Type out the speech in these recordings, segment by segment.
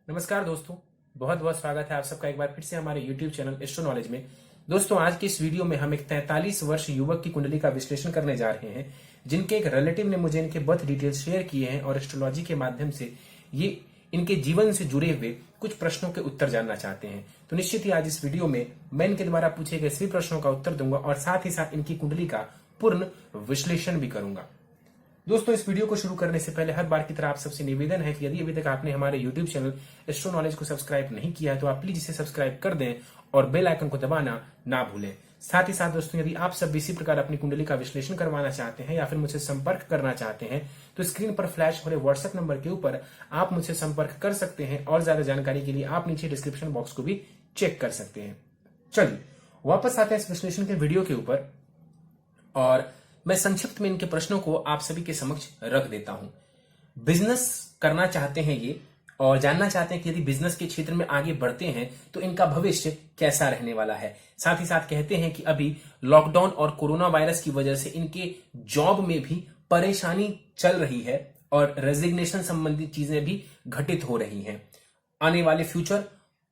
नमस्कार दोस्तों, बहुत बहुत स्वागत है आप सबका एक बार फिर से हमारे YouTube चैनल एस्ट्रो नॉलेज में। दोस्तों, आज की इस वीडियो में हम एक 43 वर्ष युवक की कुंडली का विश्लेषण करने जा रहे हैं, जिनके एक रिलेटिव ने मुझे इनके बर्थ डिटेल्स शेयर किए हैं और एस्ट्रोलॉजी के माध्यम से ये इनके जीवन से जुड़े हुए कुछ प्रश्नों के उत्तर जानना चाहते हैं। तो निश्चित ही आज इस वीडियो में मैं इनके द्वारा पूछे गए सभी प्रश्नों का उत्तर दूंगा और साथ ही साथ इनकी कुंडली का पूर्ण विश्लेषण भी करूंगा। दोस्तों, इस वीडियो को शुरू करने से पहले हर बार की तरह आप सबसे निवेदन है कि यदि अभी तक आपने हमारे YouTube चैनल एस्ट्रो नॉलेज को सब्सक्राइब नहीं किया है तो आप प्लीज इसे सब्सक्राइब कर दें और बेल आइकन को दबाना ना भूलें। साथ ही साथ दोस्तों, यदि आप सब इसी प्रकार अपनी कुंडली का विश्लेषण करवाना चाहते हैं या फिर मुझसे संपर्क करना चाहते हैं तो स्क्रीन पर फ्लैश हो रहे व्हाट्सएप नंबर के ऊपर आप मुझसे संपर्क कर सकते हैं और ज्यादा जानकारी के लिए आप नीचे डिस्क्रिप्शन बॉक्स को भी चेक कर सकते हैं। चलिए वापस आते हैं इस विश्लेषण के वीडियो के ऊपर और मैं संक्षिप्त में इनके प्रश्नों को आप सभी के समक्ष रख देता हूं। बिजनेस करना चाहते हैं ये और जानना चाहते हैं कि यदि बिजनेस के क्षेत्र में आगे बढ़ते हैं तो इनका भविष्य कैसा रहने वाला है। साथ ही साथ कहते हैं कि अभी लॉकडाउन और कोरोना वायरस की वजह से इनके जॉब में भी परेशानी चल रही है और रेजिग्नेशन संबंधित चीजें भी घटित हो रही हैं। आने वाले फ्यूचर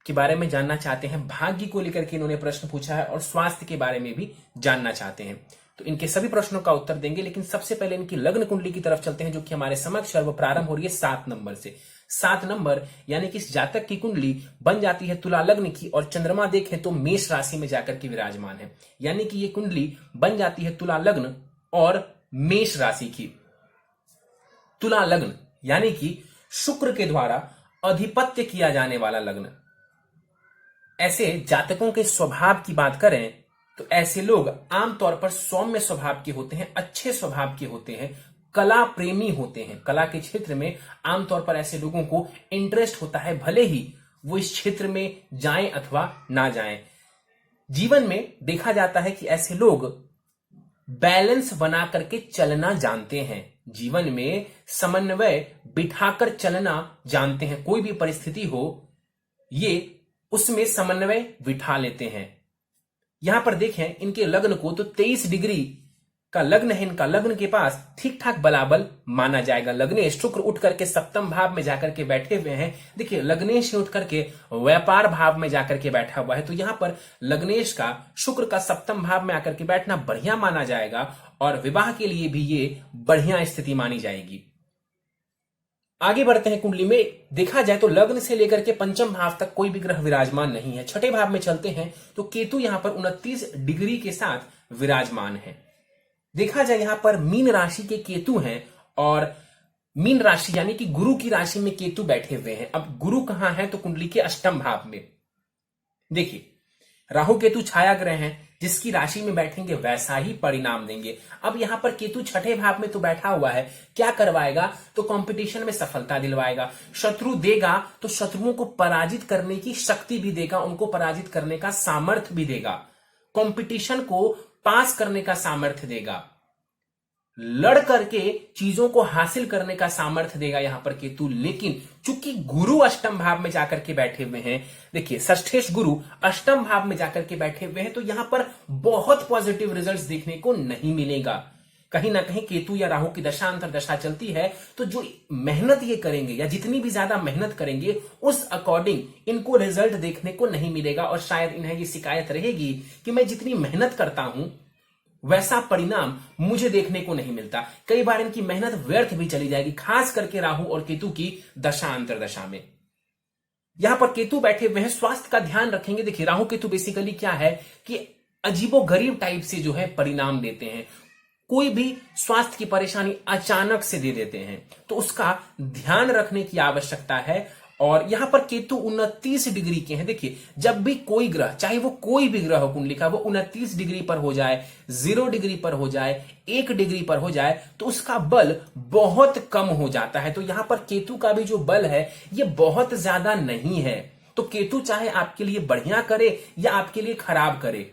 के बारे में जानना चाहते हैं, भाग्य को लेकर के इन्होंने प्रश्न पूछा है और स्वास्थ्य के बारे में भी जानना चाहते हैं। तो इनके सभी प्रश्नों का उत्तर देंगे, लेकिन सबसे पहले इनकी लग्न कुंडली की तरफ चलते हैं जो कि हमारे समक्ष है। वो प्रारंभ हो रही है 7 नंबर से। 7 नंबर यानी कि इस जातक की कुंडली बन जाती है तुला लग्न की और चंद्रमा देखें तो मेष राशि में जाकर के विराजमान है। यानी कि ये कुंडली बन जाती है तुला लग्न और मेष राशि की। तुला लग्न यानी कि शुक्र के द्वारा अधिपत्य किया जाने वाला लग्न। ऐसे जातकों के स्वभाव की बात करें तो ऐसे लोग आमतौर पर सौम्य स्वभाव के होते हैं, अच्छे स्वभाव के होते हैं, कला प्रेमी होते हैं। कला के क्षेत्र में आमतौर पर ऐसे लोगों को इंटरेस्ट होता है, भले ही वो इस क्षेत्र में जाएं अथवा ना जाएं। जीवन में देखा जाता है कि ऐसे लोग बैलेंस बना करके चलना जानते हैं, जीवन में समन्वय बिठाकर चलना जानते हैं। कोई भी परिस्थिति हो ये उसमें समन्वय बिठा लेते हैं। यहां पर देखें इनके लग्न को तो 23 डिग्री का लग्न है इनका। लग्न के पास ठीक ठाक बलाबल माना जाएगा। लग्नेश शुक्र उठ करके सप्तम भाव में जाकर के बैठे हुए हैं। देखिए, लग्नेश उठ करके व्यापार भाव में जाकर के बैठा हुआ है, तो यहां पर लग्नेश का शुक्र का सप्तम भाव में आकर के बैठना बढ़िया माना जाएगा और विवाह के लिए भी ये बढ़िया स्थिति मानी जाएगी। आगे बढ़ते हैं। कुंडली में देखा जाए तो लग्न से लेकर के पंचम भाव तक कोई भी ग्रह विराजमान नहीं है। छठे भाव में चलते हैं तो केतु यहां पर 29 डिग्री के साथ विराजमान है। देखा जाए यहां पर मीन राशि के केतु हैं और मीन राशि यानी कि गुरु की राशि में केतु बैठे हुए हैं। अब गुरु कहां है तो कुंडली के अष्टम भाव में। देखिए, राहु केतु छाया ग्रह हैं, जिसकी राशि में बैठेंगे वैसा ही परिणाम देंगे। अब यहां पर केतु छठे भाव में तो बैठा हुआ है, क्या करवाएगा तो कंपटीशन में सफलता दिलवाएगा। शत्रु देगा तो शत्रुओं को पराजित करने की शक्ति भी देगा, उनको पराजित करने का सामर्थ्य भी देगा, कंपटीशन को पास करने का सामर्थ्य देगा, लड़ करके चीजों को हासिल करने का सामर्थ्य देगा यहां पर केतु। लेकिन चूंकि गुरु अष्टम भाव में जाकर के बैठे हुए हैं, देखिए षष्ठेश गुरु अष्टम भाव में जाकर के बैठे हुए हैं, तो यहां पर बहुत पॉजिटिव रिजल्ट्स देखने को नहीं मिलेगा। कहीं ना कहीं केतु या राहु की दशा अंतर दशा चलती है तो जो मेहनत ये करेंगे या जितनी भी ज्यादा मेहनत करेंगे उस अकॉर्डिंग इनको रिजल्ट देखने को नहीं मिलेगा और शायद इन्हें ये शिकायत रहेगी कि मैं जितनी मेहनत करता हूं वैसा परिणाम मुझे देखने को नहीं मिलता। कई बार इनकी मेहनत व्यर्थ भी चली जाएगी, खास करके राहु और केतु की दशा अंतरदशा में। यहां पर केतु बैठे हुए हैं, स्वास्थ्य का ध्यान रखेंगे। देखिए, राहु केतु बेसिकली क्या है कि अजीबोगरीब टाइप से जो है परिणाम देते हैं। कोई भी स्वास्थ्य की परेशानी अचानक से दे देते हैं, तो उसका ध्यान रखने की आवश्यकता है। और यहां पर केतु 29 डिग्री के हैं। देखिए, जब भी कोई ग्रह, चाहे वो कोई भी ग्रह हो कुंडली का, वो 29 डिग्री पर हो जाए, 0 डिग्री पर हो जाए, 1 डिग्री पर हो जाए, तो उसका बल बहुत कम हो जाता है। तो यहां पर केतु का भी जो बल है ये बहुत ज्यादा नहीं है। तो केतु चाहे आपके लिए बढ़िया करे या आपके लिए खराब करे,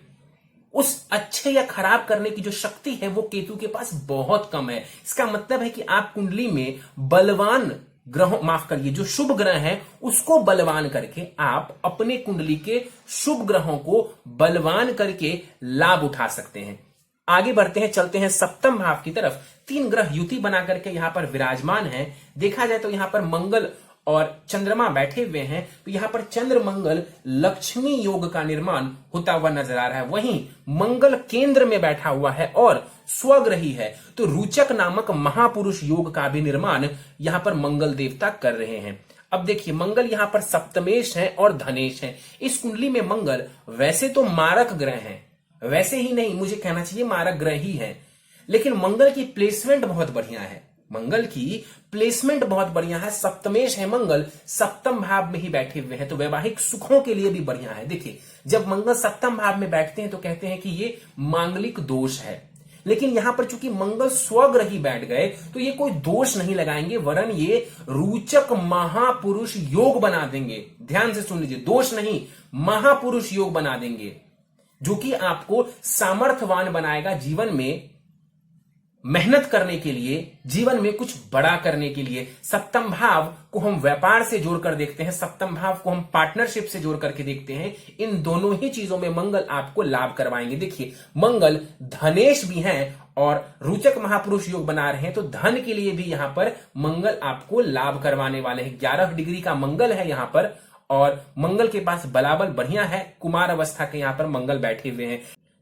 उस अच्छे या खराब करने की जो शक्ति है वो केतु के पास बहुत कम है। इसका मतलब है कि आप कुंडली में बलवान ग्रहों, माफ करिए, जो शुभ ग्रह हैं उसको बलवान करके आप अपने कुंडली के शुभ ग्रहों को बलवान करके लाभ उठा सकते हैं। आगे बढ़ते हैं, चलते हैं सप्तम भाव की तरफ। 3 ग्रह युति बना करके यहां पर विराजमान हैं। देखा जाए तो यहां पर मंगल और चंद्रमा बैठे हुए हैं, तो यहां पर चंद्र मंगल लक्ष्मी योग का निर्माण होता हुआ नजर आ रहा है। वहीं मंगल केंद्र में बैठा हुआ है और स्वग्रही है, तो रुचक नामक महापुरुष योग का भी निर्माण यहां पर मंगल देवता कर रहे हैं। अब देखिए, मंगल यहां पर सप्तमेश है और धनेश है। इस कुंडली में मंगल वैसे तो मारक ग्रह है, वैसे ही नहीं, मुझे कहना चाहिए मारक ग्रह ही है, लेकिन मंगल की प्लेसमेंट बहुत बढ़िया है। मंगल की प्लेसमेंट बहुत बढ़िया है, सप्तमेश है मंगल, सप्तम भाव में ही बैठे हुए हैं, तो वैवाहिक सुखों के लिए भी बढ़िया है। देखिए, जब मंगल सप्तम भाव में बैठते हैं तो कहते हैं कि ये मांगलिक दोष है, लेकिन यहां पर चूंकि मंगल स्वग्रही बैठ गए तो ये कोई दोष नहीं लगाएंगे, वरन ये रोचक महापुरुष योग बना देंगे। ध्यान से सुन लीजिए, दोष नहीं, महापुरुष योग बना देंगे, जो कि आपको सामर्थ्यवान बनाएगा जीवन में मेहनत करने के लिए, जीवन में कुछ बड़ा करने के लिए। सप्तम भाव को हम व्यापार से जोड़कर देखते हैं, सप्तम भाव को हम पार्टनरशिप से जोड़ करके देखते हैं। इन दोनों ही चीजों में मंगल आपको लाभ करवाएंगे। देखिए, मंगल धनेश भी हैं और रोचक महापुरुष योग बना रहे हैं, तो धन के लिए भी यहां पर मंगल आपको लाभ करवाने वाले हैं। 11 डिग्री का मंगल है यहां पर, और मंगल के पास बलाबल बढ़िया है, कुमार अवस्था के यहां पर मंगल बैठे हुए हैं।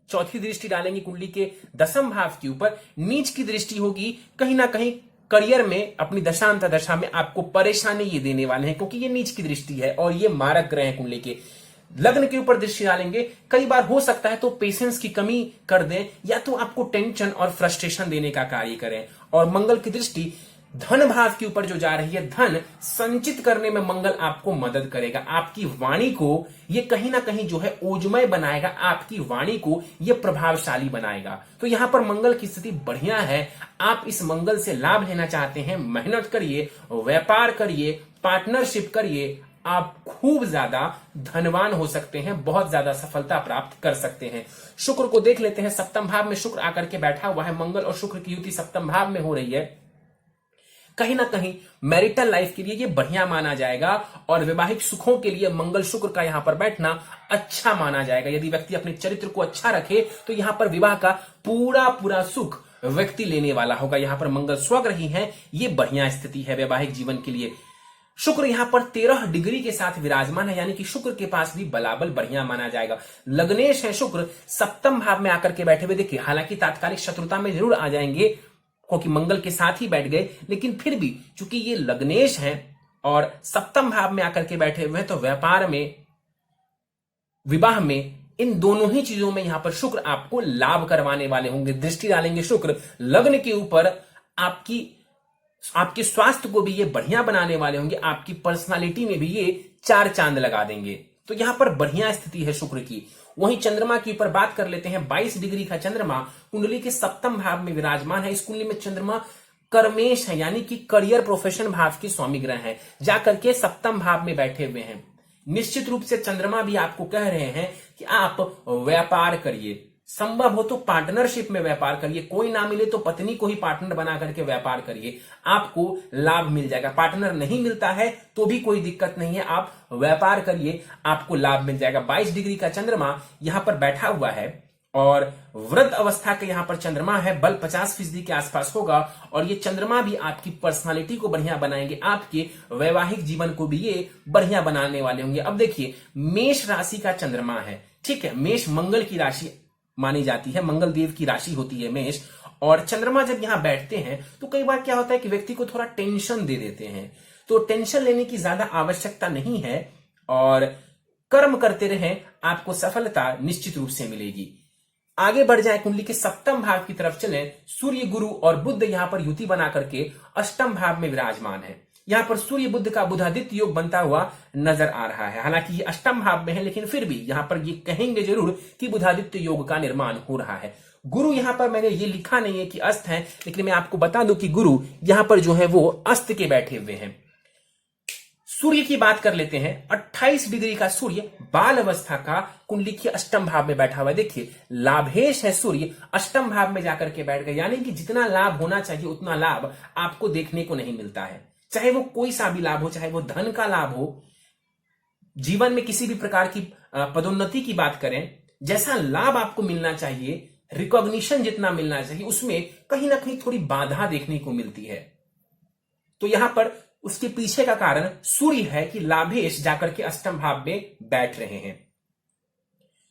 चौथी दृष्टि डालेंगे कुंडली के दशम भाव के ऊपर, नीच की दृष्टि होगी। कहीं ना कहीं करियर में, अपनी दशांत दशा में आपको परेशानी ये देने वाले हैं, क्योंकि ये नीच की दृष्टि है और ये मारक ग्रह है कुंडली के। लग्न के ऊपर दृष्टि डालेंगे, कई बार हो सकता है तो पेशेंस की कमी कर दें, या तो आपको टेंशन और फ्रस्ट्रेशन देने का कार्य करें। और मंगल की दृष्टि धन भाव के ऊपर जो जा रही है, धन संचित करने में मंगल आपको मदद करेगा। आपकी वाणी को ये कहीं ना कहीं जो है ओजमय बनाएगा, आपकी वाणी को ये प्रभावशाली बनाएगा। तो यहां पर मंगल की स्थिति बढ़िया है। आप इस मंगल से लाभ लेना चाहते हैं, मेहनत करिए, व्यापार करिए, पार्टनरशिप करिए, आप खूब ज्यादा धनवान हो सकते हैं, बहुत ज्यादा सफलता प्राप्त कर सकते हैं। शुक्र को देख लेते हैं, सप्तम भाव में शुक्र आकर के बैठा हुआ है। मंगल और शुक्र की युति सप्तम भाव में हो रही है। कहीं ना कहीं मैरिटल लाइफ के लिए ये बढ़िया माना जाएगा, और वैवाहिक सुखों के लिए मंगल शुक्र का यहां पर बैठना अच्छा माना जाएगा। यदि व्यक्ति अपने चरित्र को अच्छा रखे तो यहां पर विवाह का पूरा पूरा सुख व्यक्ति लेने वाला होगा। यहां पर मंगल स्वग्रही है, ये बढ़िया स्थिति है वैवाहिक जीवन के लिए। शुक्र यहां पर 13 डिग्री के साथ विराजमान है, यानी कि शुक्र के पास भी बलाबल बढ़िया माना जाएगा। लग्नेश है शुक्र, सप्तम भाव में आकर के बैठे हुए। देखिए, हालांकि तात्कालिक शत्रुता में जरूर आ जाएंगे, क्योंकि मंगल के साथ ही बैठ गए, लेकिन फिर भी चूंकि ये लग्नेश हैं और सप्तम भाव में आकर के बैठे हुए हैं, तो व्यापार में, विवाह में, इन दोनों ही चीजों में यहां पर शुक्र आपको लाभ करवाने वाले होंगे। दृष्टि डालेंगे शुक्र लग्न के ऊपर, आपके स्वास्थ्य को भी ये बढ़िया बनाने वाले होंगे, आपकी पर्सनालिटी में भी ये 4 चांद लगा देंगे। तो यहां पर बढ़िया स्थिति है शुक्र की। वहीं चंद्रमा के ऊपर बात कर लेते हैं। 22 डिग्री का चंद्रमा कुंडली के सप्तम भाव में विराजमान है। इस कुंडली में चंद्रमा कर्मेश है, यानी कि करियर प्रोफेशन भाव के स्वामी ग्रह हैं, जाकर के सप्तम भाव में बैठे हुए हैं। निश्चित रूप से चंद्रमा भी आपको कह रहे हैं कि आप व्यापार करिए, संभव हो तो पार्टनरशिप में व्यापार करिए, कोई ना मिले तो पत्नी को ही पार्टनर बना करके व्यापार करिए, आपको लाभ मिल जाएगा। पार्टनर नहीं मिलता है तो भी कोई दिक्कत नहीं है, आप व्यापार करिए, आपको लाभ मिल जाएगा। 22 डिग्री का चंद्रमा यहां पर बैठा हुआ है और वृद्ध अवस्था के यहां पर चंद्रमा है, बल 50% के आसपास होगा, और ये चंद्रमा भी आपकी पर्सनालिटी को बढ़िया बनाएंगे, आपके वैवाहिक जीवन को भी ये बढ़िया बनाने वाले होंगे। अब देखिए, मेष राशि का चंद्रमा है, ठीक है, मेष मंगल की राशि मानी जाती है, मंगल देव की राशि होती है मेष, और चंद्रमा जब यहां बैठते हैं तो कई बार क्या होता है कि व्यक्ति को थोड़ा टेंशन दे देते हैं, तो टेंशन लेने की ज्यादा आवश्यकता नहीं है, और कर्म करते रहें, आपको सफलता निश्चित रूप से मिलेगी। आगे बढ़ जाए, कुंडली के सप्तम भाव की तरफ चले। सूर्य, गुरु और बुध यहां पर युति बना करके अष्टम भाव में विराजमान है। यहां पर सूर्य बुध का बुधादित्य योग बनता हुआ नजर आ रहा है। हालांकि ये अष्टम भाव में है, लेकिन फिर भी यहां पर ये कहेंगे जरूर कि बुधादित्य योग का निर्माण हो रहा है। गुरु यहां पर मैंने ये लिखा नहीं है कि अस्त है, लेकिन मैं आपको बता दूं कि गुरु यहां पर जो है वो अस्त के बैठे हुए हैं। सूर्य की बात कर लेते हैं। 28 डिग्री का सूर्य बाल अवस्था का कुंडली के अष्टम भाव में बैठा हुआ है। देखिए, लाभेश है सूर्य, अष्टम भाव में जाकर के बैठ गए, यानी कि जितना लाभ होना चाहिए उतना लाभ आपको देखने को नहीं मिलता है। चाहे वो कोई सा भी लाभ हो, चाहे वो धन का लाभ हो, जीवन में किसी भी प्रकार की पदोन्नति की बात करें, जैसा लाभ आपको मिलना चाहिए, रिकॉग्निशन जितना मिलना चाहिए, उसमें कहीं ना कहीं थोड़ी बाधा देखने को मिलती है। तो यहां पर उसके पीछे का कारण सूर्य है कि लाभेश जाकर के अष्टम भाव में बैठ रहे हैं।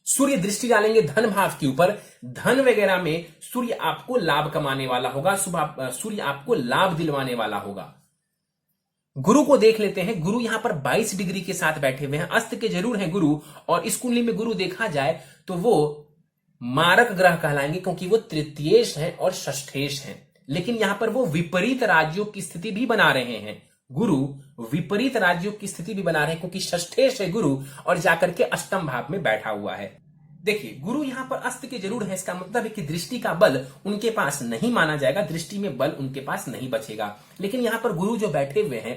सूर्य दृष्टि डालेंगे धन भाव के ऊपर, धन वगैरह में सूर्य आपको लाभ कमाने वाला होगा, सूर्य आपको लाभ दिलवाने वाला होगा। गुरु को देख लेते हैं। गुरु यहां पर 22 डिग्री के साथ बैठे हुए हैं, अस्त के जरूर हैं गुरु, और इस कुंडली में गुरु देखा जाए तो वो मारक ग्रह कहलाएंगे क्योंकि वो तृतीयेश हैं और षष्ठेश हैं। लेकिन यहां पर वो विपरीत राजयोग की स्थिति भी बना रहे हैं। गुरु विपरीत राजयोग की स्थिति भी बना रहे हैं क्योंकि षष्ठेश है गुरु और जाकर के अष्टम भाव में बैठा हुआ है। देखिए, गुरु यहां पर अस्त के जरूर है, इसका मतलब है कि दृष्टि का बल उनके पास नहीं माना जाएगा, दृष्टि में बल उनके पास नहीं बचेगा। लेकिन यहां पर गुरु जो बैठे हुए हैं,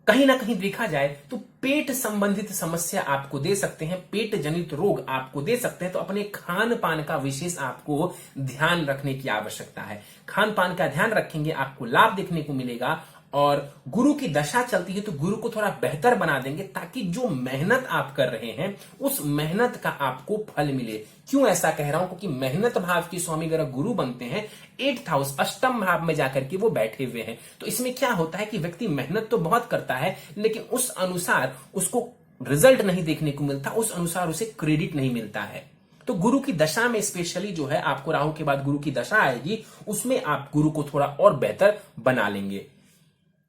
कहीं ना कहीं देखा जाए तो पेट संबंधित समस्या आपको दे सकते हैं, पेट जनित रोग आपको दे सकते हैं। तो अपने खान पान का विशेष आपको ध्यान रखने की आवश्यकता है। खान पान का ध्यान रखेंगे, आपको लाभ देखने को मिलेगा। और गुरु की दशा चलती है तो गुरु को थोड़ा बेहतर बना देंगे ताकि जो मेहनत आप कर रहे हैं उस मेहनत का आपको फल मिले। क्यों ऐसा कह रहा हूं? क्योंकि मेहनत भाव की स्वामी ग्रह गुरु बनते हैं 8th हाउस अष्टम भाव में जाकर के वो बैठे हुए हैं। तो इसमें क्या होता है कि व्यक्ति मेहनत तो बहुत करता है लेकिन उस अनुसार उसको रिजल्ट नहीं देखने को मिलता, उस अनुसार उसे क्रेडिट नहीं मिलता है। तो गुरु की दशा में स्पेशली जो है, आपको राहु के बाद गुरु की दशा आएगी, उसमें आप गुरु को थोड़ा और बेहतर बना लेंगे।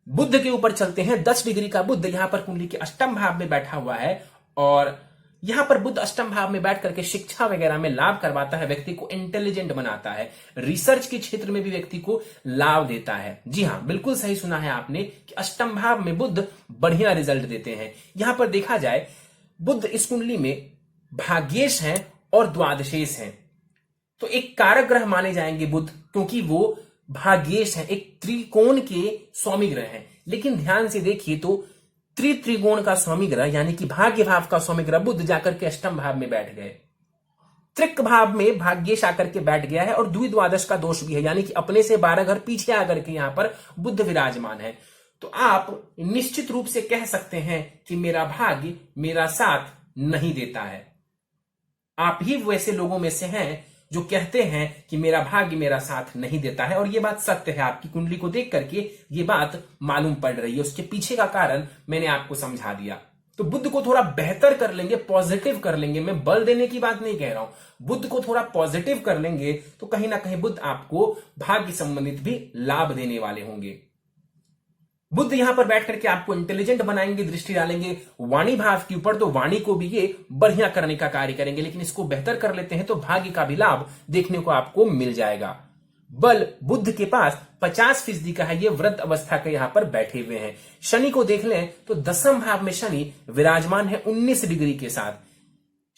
बुध के ऊपर चलते हैं। 10 डिग्री का बुध यहां पर कुंडली के अष्टम भाव में बैठा हुआ है और यहां पर बुध अष्टम भाव में बैठ करके शिक्षा वगैरह में लाभ करवाता है, व्यक्ति को इंटेलिजेंट बनाता है, रिसर्च के क्षेत्र में भी व्यक्ति को लाभ देता है। जी हां, बिल्कुल सही सुना है आपने कि अष्टम भाव में बुध बढ़िया रिजल्ट देते हैं। यहां पर देखा जाए बुध इस कुंडली में भाग्येश हैं और द्वादशेश हैं, तो एक कारक ग्रह माने जाएंगे बुध, क्योंकि वो भाग्येश है, एक त्रिकोण के स्वामी ग्रह हैं। लेकिन ध्यान से देखिए तो त्रिकोण का स्वामी ग्रह यानी कि भाग्य भाव का स्वामी ग्रह बुध जाकर के अष्टम भाव में बैठ गए। त्रिक भाव में भाग्येश आकर के बैठ गया है और द्विद्वादश का दोष भी है, यानी कि अपने से 12 घर पीछे आकर के यहां पर बुध विराजमान है। तो आप निश्चित रूप से कह सकते हैं कि मेरा भाग्य मेरा साथ नहीं देता है। आप ही वैसे लोगों में से हैं जो कहते हैं कि मेरा भाग्य मेरा साथ नहीं देता है, और ये बात सत्य है। आपकी कुंडली को देख करके ये बात मालूम पड़ रही है। उसके पीछे का कारण मैंने आपको समझा दिया। तो बुध को थोड़ा बेहतर कर लेंगे, पॉजिटिव कर लेंगे, मैं बल देने की बात नहीं कह रहा हूं, बुध को थोड़ा पॉजिटिव कर लेंगे तो कहीं ना कहीं बुध आपको भाग्य संबंधित भी लाभ देने वाले होंगे। बुध यहां पर बैठ करके आपको इंटेलिजेंट बनाएंगे, दृष्टि डालेंगे वाणी भाव के ऊपर, तो वाणी को भी ये बढ़िया करने का कार्य करेंगे। लेकिन इसको बेहतर कर लेते हैं तो भाग्य का भी लाभ देखने को आपको मिल जाएगा। बल बुध के पास 50% का है, ये वृद्ध अवस्था के यहां पर बैठे हुए हैं। शनि को देख लें तो 10th भाव में शनि विराजमान है 19 डिग्री के साथ।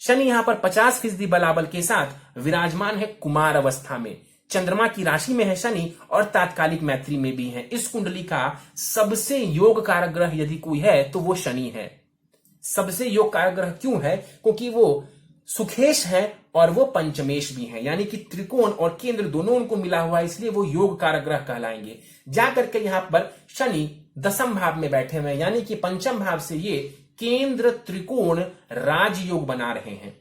शनि यहां पर 50% बलाबल के साथ विराजमान है कुमार अवस्था में। चंद्रमा की राशि में है शनि और तात्कालिक मैत्री में भी है। इस कुंडली का सबसे योग कारक ग्रह यदि कोई है तो वो शनि है। सबसे योग कारक ग्रह क्यों है? क्योंकि वो सुखेश है और वो पंचमेश भी है, यानी कि त्रिकोण और केंद्र दोनों उनको मिला हुआ है, इसलिए वो योग कारक ग्रह कहलाएंगे। जाकर के यहां पर शनि 10th भाव में बैठे हुए हैं, यानी कि पंचम भाव से ये केंद्र त्रिकोण राजयोग बना रहे हैं।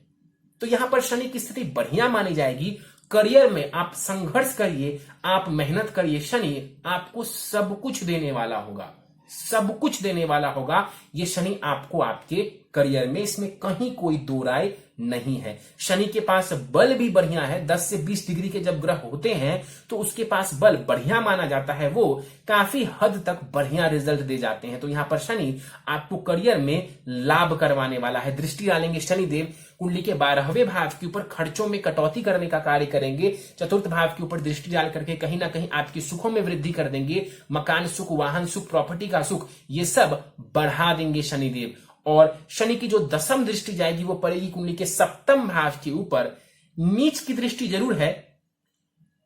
तो यहां पर शनि की स्थिति बढ़िया मानी जाएगी। करियर में आप संघर्ष करिए, आप मेहनत करिए, शनि आपको सब कुछ देने वाला होगा, सब कुछ देने वाला होगा ये शनि आपको आपके करियर में, इसमें कहीं कोई दो राय नहीं है। शनि के पास बल भी बढ़िया है, 10 से 20 डिग्री के जब ग्रह होते हैं तो उसके पास बल बढ़िया माना जाता है, वो काफी हद तक बढ़िया रिजल्ट दे जाते हैं। तो यहां पर शनि आपको करियर में लाभ करवाने वाला है। दृष्टि डालेंगे शनिदेव कुंडली के 12वें भाव के ऊपर, खर्चों में कटौती करने का कार्य करेंगे। 4th भाव के ऊपर दृष्टि डाल करके कहीं ना कहीं आपकी सुखों में वृद्धि कर देंगे। मकान सुख, वाहन सुख, प्रॉपर्टी का सुख, ये सब बढ़ा देंगे शनिदेव। और शनि की जो 10th दृष्टि जाएगी वो पड़ेगी कुंडली के 7th भाव के ऊपर। नीच की दृष्टि जरूर है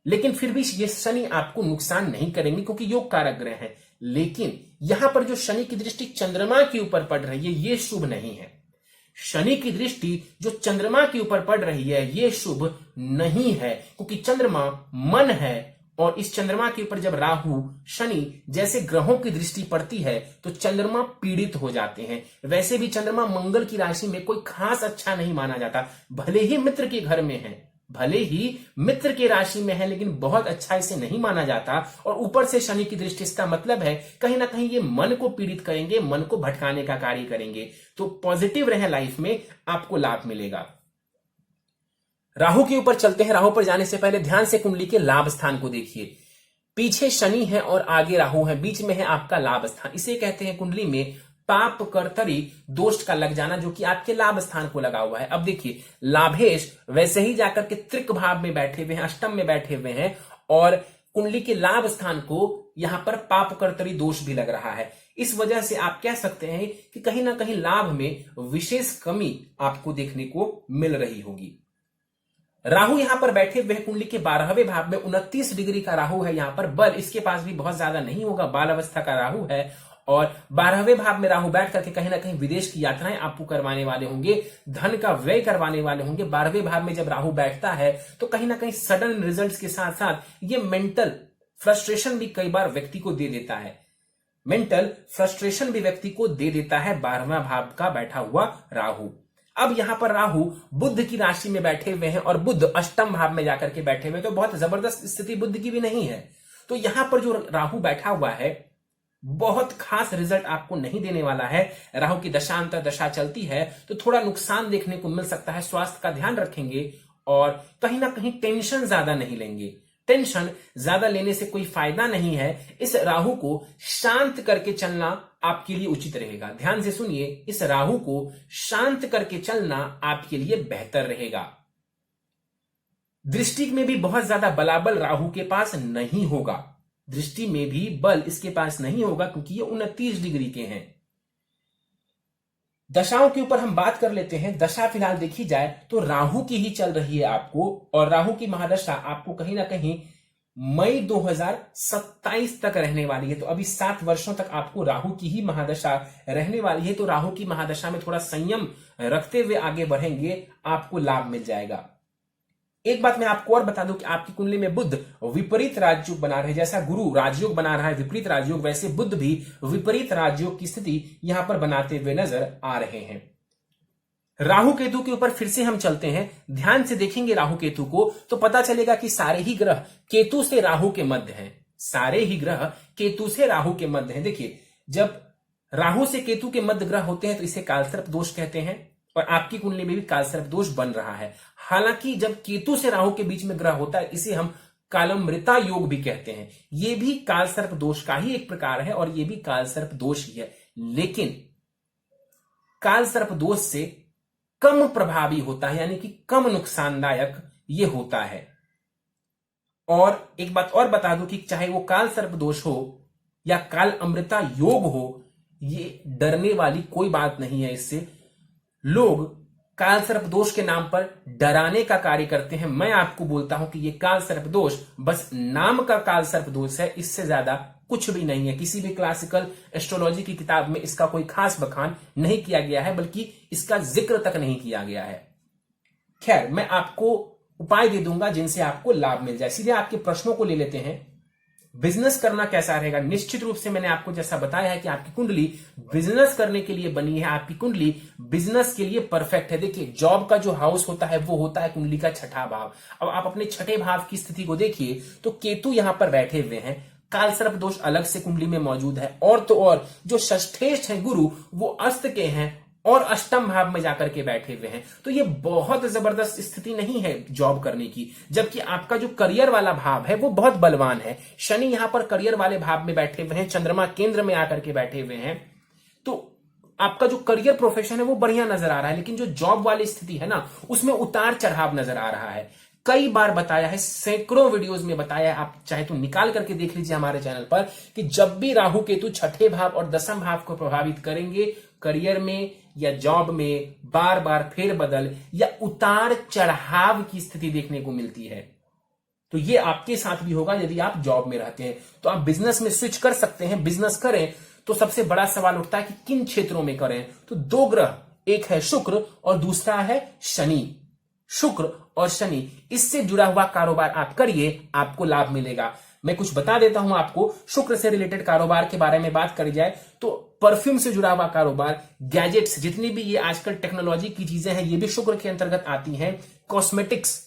लेकिन फिर भी ये शनि आपको नुकसान नहीं करेंगे क्योंकि योग कारक ग्रह है। लेकिन यहां पर जो शनि की दृष्टि चंद्रमा के ऊपर पड़ रही है ये शुभ नहीं है। शनि की दृष्टि जो चंद्रमा के ऊपर पड़ रही है ये शुभ नहीं है, क्योंकि चंद्रमा मन है और इस चंद्रमा के ऊपर जब राहु शनि जैसे ग्रहों की दृष्टि पड़ती है तो चंद्रमा पीड़ित हो जाते हैं। वैसे भी चंद्रमा मंगल की राशि में कोई खास अच्छा नहीं माना जाता, भले ही मित्र के घर में है, भले ही मित्र के राशि में है लेकिन बहुत अच्छा इसे नहीं माना जाता, और ऊपर से शनि की दृष्टि, इसका मतलब है कहीं ना कहीं ये मन को पीड़ित करेंगे, मन को भटकाने का कार्य करेंगे। तो पॉजिटिव रहे लाइफ में, आपको लाभ मिलेगा। राहु के ऊपर चलते हैं। राहु पर जाने से पहले ध्यान से कुंडली के लाभ स्थान को देखिए। पीछे शनि है और आगे राहु है, बीच में है आपका लाभ स्थान। इसे कहते हैं कुंडली में पाप कर्तरी दोष का लग जाना, जो कि आपके लाभ स्थान को लगा हुआ है। अब देखिए, लाभेश वैसे ही जाकर के त्रिक भाव में बैठे हुए हैं, अष्टम में बैठे हुए हैं, और कुंडली के लाभ स्थान को यहां पर पाप कर्तरी दोष भी लग रहा है। इस वजह से आप कह सकते हैं कि कहीं ना कहीं लाभ में विशेष कमी आपको देखने को मिल रही होगी। राहु यहां पर बैठे हुए कुंडली के 12वें भाव में, 29 डिग्री का राहु है यहां पर। बल इसके पास भी बहुत ज्यादा नहीं होगा, बाल अवस्था का राहु है, और 12वें भाव में राहु बैठ करके कहीं ना कहीं विदेश की यात्राएं आपको करवाने वाले होंगे, धन का व्यय करवाने वाले होंगे। 12वें भाव में जब राहु बैठता है तो कहीं ना कहीं सडन रिजल्ट्स के साथ साथ ये मेंटल फ्रस्ट्रेशन भी कई बार व्यक्ति को दे देता है। मेंटल फ्रस्ट्रेशन भी व्यक्ति को दे देता है 12वां भाव का बैठा हुआ राहु। अब यहां पर राहु बुध की राशि में बैठे हुए हैं, और बुध अष्टम भाव में जाकर के बैठे हुए, तो बहुत जबरदस्त स्थिति बुध की भी नहीं है। तो यहां पर जो राहु बैठा हुआ है बहुत खास रिजल्ट आपको नहीं देने वाला है। राहु की दशांतर दशा चलती है तो थोड़ा नुकसान देखने को मिल सकता है। स्वास्थ्य का ध्यान रखेंगे और कहीं ना कहीं टेंशन ज्यादा नहीं लेंगे। टेंशन ज्यादा लेने से कोई फायदा नहीं है। इस राहु को शांत करके चलना आपके लिए उचित रहेगा। ध्यान से सुनिए, इस राहु को शांत करके चलना आपके लिए बेहतर रहेगा। दृष्टि में भी बहुत ज्यादा बलाबल राहु के पास नहीं होगा। दृष्टि में भी बल इसके पास नहीं होगा क्योंकि ये 29 डिग्री के हैं। दशाओं के ऊपर हम बात कर लेते हैं। दशा फिलहाल देखी जाए तो राहु की ही चल रही है आपको, और राहु की महादशा आपको कहीं ना कहीं मई 2027 तक रहने वाली है। तो अभी 7 वर्षों तक आपको राहु की ही महादशा रहने वाली है। तो राहु की महादशा में थोड़ा संयम रखते हुए आगे बढ़ेंगे, आपको लाभ मिल जाएगा। एक बात मैं आपको और बता दूं कि आपकी कुंडली में बुध विपरीत राजयोग बना रहे। जैसा गुरु राजयोग बना रहा है विपरीत राजयोग, वैसे बुध भी विपरीत राजयोग की स्थिति यहां पर बनाते हुए नजर आ रहे हैं। राहु केतु के ऊपर फिर से हम चलते हैं। ध्यान से देखेंगे राहु केतु को तो पता चलेगा कि सारे ही ग्रह केतु से राहु के मध्य हैं। सारे ही ग्रह केतु से राहु के मध्य हैं। देखिए, जब राहु से केतु के मध्य ग्रह होते हैं तो इसे कालसर्प दोष कहते हैं, और आपकी कुंडली में भी कालसर्प दोष बन रहा है। हालांकि जब केतु से राहु के बीच में ग्रह होता है इसे हम कालमृता योग भी कहते हैं। यह भी कालसर्प दोष का ही एक प्रकार है, और यह भी कालसर्प दोष ही है, लेकिन कालसर्प दोष से कम प्रभावी होता है, यानी कि कम नुकसानदायक यह होता है। और एक बात और बता दूं कि चाहे वो कालसर्प दोष हो या काल अमृता योग हो, ये डरने वाली कोई बात नहीं है। इससे लोग कालसर्प दोष के नाम पर डराने का कार्य करते हैं। मैं आपको बोलता हूं कि यह कालसर्प दोष बस नाम का कालसर्प दोष है, इससे ज्यादा कुछ भी नहीं है। किसी भी क्लासिकल एस्ट्रोलॉजी की किताब में इसका कोई खास बखान नहीं किया गया है, बल्कि इसका जिक्र तक नहीं किया गया है। खैर, मैं आपको उपाय दे दूंगा जिनसे आपको लाभ मिल जाए। सीधे आपके प्रश्नों को ले लेते हैं। बिजनेस करना कैसा रहेगा? निश्चित रूप से मैंने आपको जैसा बताया है कि आपकी कुंडली बिजनेस करने के लिए बनी है। आपकी कुंडली बिजनेस के लिए परफेक्ट है। देखिए, जॉब का जो हाउस होता है वो होता है कुंडली का छठा भाव। अब आप अपने छठे भाव की स्थिति को देखिए तो केतु यहां पर बैठे हुए हैं। कालसर्प दोष अलग से कुंडली में मौजूद है, और तो और जो षष्ठेष्ठ है गुरु वो अस्त के हैं और अष्टम भाव में जाकर के बैठे हुए हैं। तो ये बहुत जबरदस्त स्थिति नहीं है जॉब करने की। जबकि आपका जो करियर वाला भाव है वो बहुत बलवान है। शनि यहां पर करियर वाले भाव में बैठे हुए हैं, चंद्रमा केंद्र में आकर के बैठे हुए हैं। तो आपका जो करियर प्रोफेशन है वो बढ़िया नजर आ रहा है, लेकिन जो जॉब वाली स्थिति है ना उसमें उतार चढ़ाव नजर आ रहा है। कई बार बताया है, सैकड़ों वीडियोस में बताया है, आप चाहे तो निकाल करके देख लीजिए हमारे चैनल पर, कि जब भी राहु केतु छठे भाव और दसम भाव को प्रभावित करेंगे, करियर में या जॉब में बार बार फेरबदल या उतार चढ़ाव की स्थिति देखने को मिलती है। तो ये आपके साथ भी होगा यदि आप जॉब में रहते हैं। तो आप बिजनेस में स्विच कर सकते हैं। बिजनेस करें तो सबसे बड़ा सवाल उठता है कि किन क्षेत्रों में करें। तो 2 ग्रह, एक है शुक्र और दूसरा है शनि। शुक्र और शनि, इससे जुड़ा हुआ कारोबार आप करिए, आपको लाभ मिलेगा। मैं कुछ बता देता हूं आपको। शुक्र से रिलेटेड कारोबार के बारे में बात करी जाए तो परफ्यूम से जुड़ा हुआ कारोबार, गैजेट्स, जितनी भी ये आजकल टेक्नोलॉजी की चीजें हैं ये भी शुक्र के अंतर्गत आती हैं। कॉस्मेटिक्स,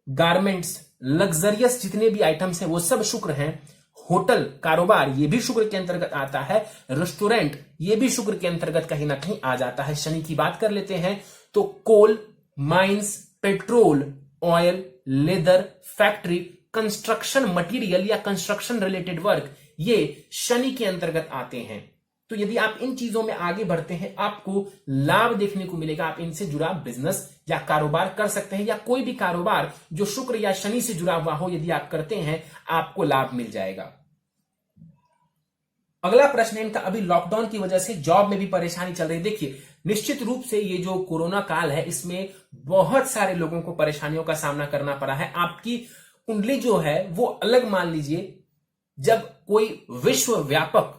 गारमेंट्स, लग्जरियस जितने भी आइटम्स हैं वो सब शुक्र हैं। होटल कारोबार ये भी शुक्र के अंतर्गत आता है। रेस्टोरेंट ये भी शुक्र के अंतर्गत कहीं ना कहीं आ जाता है। शनि की बात कर लेते हैं तो coal, mines, petrol, oil, leather, factory, construction material या कंस्ट्रक्शन रिलेटेड वर्क ये शनि के अंतर्गत आते हैं। तो यदि आप इन चीजों में आगे बढ़ते हैं आपको लाभ देखने को मिलेगा। आप इनसे जुड़ा बिजनेस या कारोबार कर सकते हैं, या कोई भी कारोबार जो शुक्र या शनि से जुड़ा हुआ हो यदि आप करते हैं आपको लाभ मिल जाएगा। अगला प्रश्न है इनका, अभी लॉकडाउन की वजह से जॉब में भी परेशानी चल रही है। देखिए निश्चित रूप से ये जो कोरोना काल है इसमें बहुत सारे लोगों को परेशानियों का सामना करना पड़ा है। आपकी कुंडली जो है वो अलग मान लीजिए, जब कोई विश्व व्यापक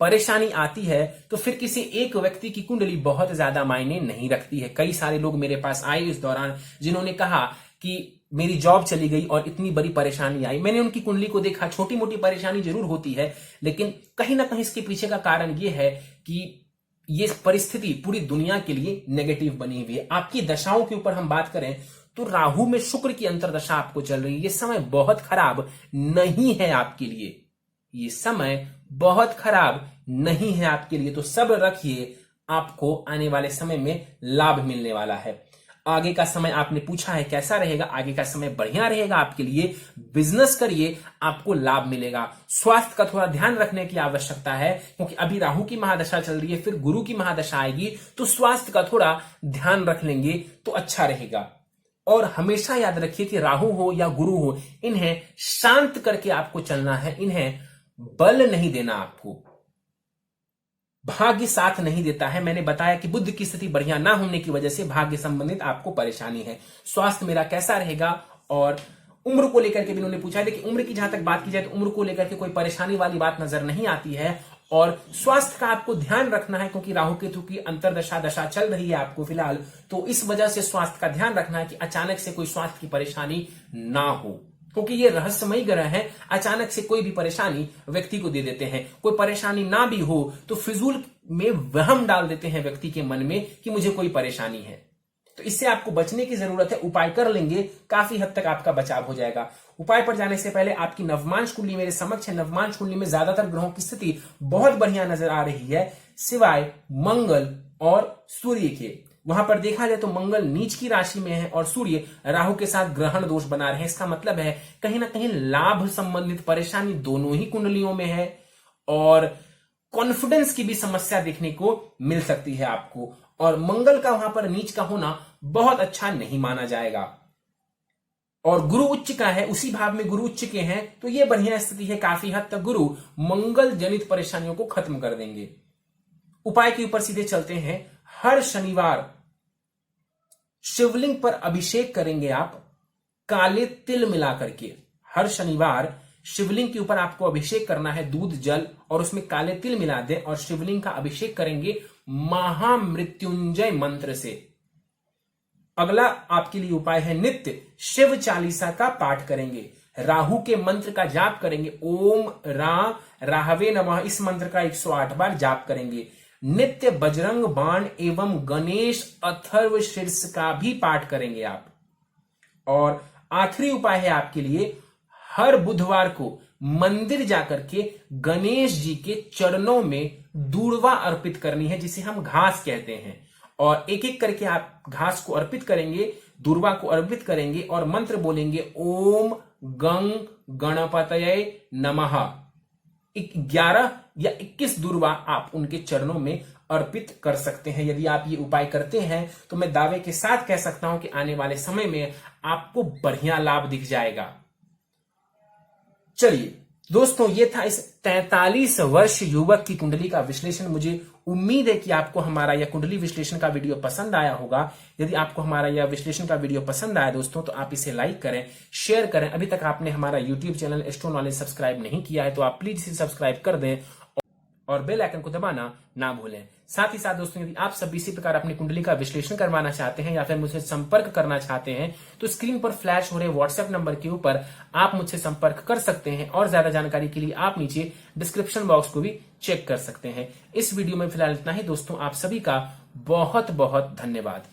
परेशानी आती है तो फिर किसी एक व्यक्ति की कुंडली बहुत ज्यादा मायने नहीं रखती है। कई सारे लोग मेरे पास आए इस दौरान जिन्होंने कहा कि मेरी जॉब चली गई और इतनी बड़ी परेशानी आई। मैंने उनकी कुंडली को देखा, छोटी मोटी परेशानी जरूर होती है लेकिन कहीं ना कहीं इसके पीछे का कारण यह है कि ये परिस्थिति पूरी दुनिया के लिए नेगेटिव बनी हुई है। आपकी दशाओं के ऊपर हम बात करें तो राहु में शुक्र की अंतरदशा आपको चल रही है। ये समय बहुत खराब नहीं है आपके लिए, ये समय बहुत खराब नहीं है आपके लिए। तो सब्र रखिए, आपको आने वाले समय में लाभ मिलने वाला है। आगे का समय आपने पूछा है कैसा रहेगा, आगे का समय बढ़िया रहेगा आपके लिए। बिजनेस करिए, आपको लाभ मिलेगा। स्वास्थ्य का थोड़ा ध्यान रखने की आवश्यकता है क्योंकि अभी राहु की महादशा चल रही है, फिर गुरु की महादशा आएगी तो स्वास्थ्य का थोड़ा ध्यान रख लेंगे तो अच्छा रहेगा। और हमेशा याद रखिए कि राहु हो या गुरु हो, इन्हें शांत करके आपको चलना है, इन्हें बल नहीं देना। आपको भाग्य साथ नहीं देता है। मैंने बताया कि बुद्ध की स्थिति बढ़िया ना होने की वजह से भाग्य संबंधित आपको परेशानी है। स्वास्थ्य मेरा कैसा रहेगा, और उम्र को लेकर के भी उन्होंने पूछा। देखिए उम्र की जहां तक बात की जाए तो उम्र को लेकर के कोई परेशानी वाली बात नजर नहीं आती है। और स्वास्थ्य का आपको ध्यान रखना है क्योंकि राहु केतु की अंतरदशा दशा चल रही है आपको फिलहाल, तो इस वजह से स्वास्थ्य का ध्यान रखना है कि अचानक से कोई स्वास्थ्य की परेशानी ना हो, क्योंकि ये रहस्यमयी ग्रह है। अचानक से कोई भी परेशानी व्यक्ति को दे देते हैं। कोई परेशानी ना भी हो तो फिजूल में वहम डाल देते हैं व्यक्ति के मन में कि मुझे कोई परेशानी है। तो इससे आपको बचने की जरूरत है। उपाय कर लेंगे काफी हद तक आपका बचाव हो जाएगा। उपाय पर जाने से पहले आपकी नवमांश कुंडली मेरे समक्ष है। नवमांश कुंडली में ज्यादातर ग्रहों की स्थिति बहुत बढ़िया नजर आ रही है सिवाय मंगल और सूर्य के। वहां पर देखा जाए तो मंगल नीच की राशि में है और सूर्य राहु के साथ ग्रहण दोष बना रहे हैं। इसका मतलब है कहीं ना कहीं लाभ संबंधित परेशानी दोनों ही कुंडलियों में है और कॉन्फिडेंस की भी समस्या देखने को मिल सकती है आपको। और मंगल का वहां पर नीच का होना बहुत अच्छा नहीं माना जाएगा। और गुरु उच्च का है, उसी भाव में गुरु उच्च के हैं तो यह बढ़िया स्थिति है। काफी हद तक गुरु मंगल जनित परेशानियों को खत्म कर देंगे। उपाय के ऊपर सीधे चलते हैं। हर शनिवार शिवलिंग पर अभिषेक करेंगे आप काले तिल मिला करके। हर शनिवार शिवलिंग के ऊपर आपको अभिषेक करना है, दूध जल और उसमें काले तिल मिला दें और शिवलिंग का अभिषेक करेंगे महामृत्युंजय मंत्र से। अगला आपके लिए उपाय है नित्य शिव चालीसा का पाठ करेंगे। राहु के मंत्र का जाप करेंगे। ओम राहवे नमः, इस मंत्र का 108 बार जाप करेंगे। नित्य बजरंग बाण एवं गणेश अथर्व शीर्ष का भी पाठ करेंगे आप। और आखिरी उपाय है आपके लिए, हर बुधवार को मंदिर जाकर के गणेश जी के चरणों में दूर्वा अर्पित करनी है, जिसे हम घास कहते हैं। और एक एक करके आप घास को अर्पित करेंगे, दूर्वा को अर्पित करेंगे और मंत्र बोलेंगे ओम गंग गणपतये नमः। 11 या 21 दूर्वा आप उनके चरणों में अर्पित कर सकते हैं। यदि आप ये उपाय करते हैं तो मैं दावे के साथ कह सकता हूं कि आने वाले समय में आपको बढ़िया लाभ दिख जाएगा। चलिए दोस्तों, ये था इस 43 वर्ष युवक की कुंडली का विश्लेषण। मुझे उम्मीद है कि आपको हमारा यह कुंडली विश्लेषण का वीडियो पसंद आया होगा। यदि आपको हमारा यह विश्लेषण का वीडियो पसंद आया दोस्तों तो आप इसे लाइक करें, शेयर करें। अभी तक आपने हमारा YouTube channel astro knowledge subscribe नहीं किया है तो आप प्लीज इसे सब्सक्राइब कर दें और बेल आइकन को दबाना ना भूलें। साथ ही साथ दोस्तों, यदि आप सब इसी प्रकार अपनी कुंडली का विश्लेषण करवाना चाहते हैं या फिर मुझसे संपर्क करना चाहते हैं तो स्क्रीन पर फ्लैश हो रहे व्हाट्सएप नंबर के ऊपर आप मुझसे संपर्क कर सकते हैं। और ज्यादा जानकारी के लिए आप नीचे डिस्क्रिप्शन बॉक्स को भी चेक कर सकते हैं। इस वीडियो में फिलहाल इतना ही दोस्तों। आप सभी का बहुत बहुत धन्यवाद।